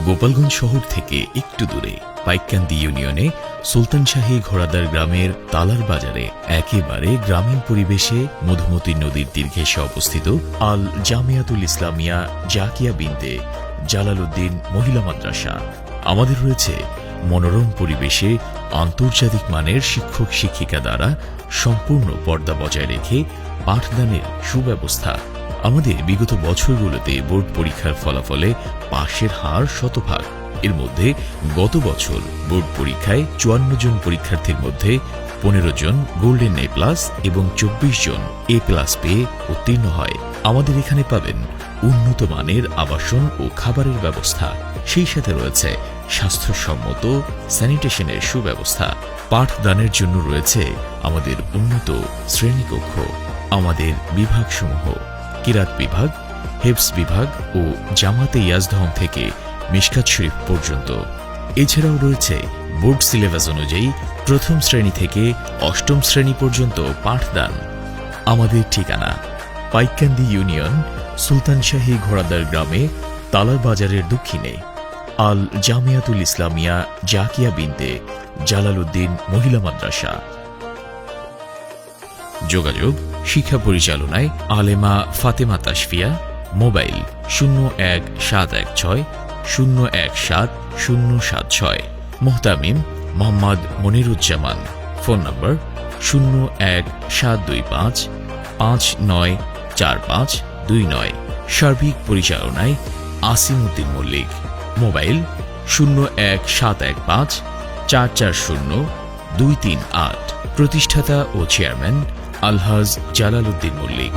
গোপালগঞ্জ শহর থেকে একটু দূরে পাইককান্দি ইউনিয়নে সুলতানশাহী ঘোড়াদার গ্রামের তালার বাজারে একেবারে গ্রামীণ পরিবেশে মধুমতি নদীর দীর্ঘেশে অবস্থিত আল জামিয়াতুল ইসলামিয়া জাকিয়া বিনতে জালালউদ্দিন মহিলা মাদ্রাসা। আমাদের রয়েছে মনোরম পরিবেশে আন্তর্জাতিক মানের শিক্ষক শিক্ষিকা দ্বারা সম্পূর্ণ পর্দা বজায় রেখে পাঠদানের সুব্যবস্থা। আমাদের বিগত বছরগুলোতে বোর্ড পরীক্ষার ফলাফলে পাশের হার শতভাগ। এর মধ্যে গত বছর বোর্ড পরীক্ষায় 54 জন পরীক্ষার্থীর মধ্যে 15 জন গোল্ডেন এ প্লাস এবং 24 জন এ প্লাস পেয়ে উত্তীর্ণ হয়। আমাদের এখানে পাবেন উন্নত মানের আবাসন ও খাবারের ব্যবস্থা, সেই সাথে রয়েছে স্বাস্থ্যসম্মত স্যানিটেশনের সুব্যবস্থা। পাঠদানের জন্য রয়েছে আমাদের উন্নত শ্রেণীকক্ষ। আমাদের বিভাগসমূহ কিরাত বিভাগ, হেফজ বিভাগ ও জামাতে ইয়াজদহম থেকে মিশকাত শরীফ পর্যন্ত। এছাড়াও রয়েছে বোর্ড সিলেবাস অনুযায়ী প্রথম শ্রেণী থেকে অষ্টম শ্রেণী পর্যন্ত পাঠদান। আমাদের ঠিকানা পাইককান্দি ইউনিয়ন সুলতানশাহী ঘোড়াদার গ্রামে তালার বাজারের দক্ষিণে আল জামিয়াতুল ইসলামিয়া জাকিয়া বিনতে জালালউদ্দিন মহিলা মাদ্রাসা। যোগাযোগ শিক্ষা পরিচালনায় আলেমা ফাতেমা তাশফিয়া। মোবাইল 0176017076। মোহতামিম মোহাম্মদ মনিরুজ্জামান। Phone number 01725594529। সার্বিক পরিচালনায় আসিম উদ্দিন মল্লিক। মোবাইল 01715440238। প্রতিষ্ঠাতা ও চেয়ারম্যান আলহাজ জালালউদ্দিন মল্লিক।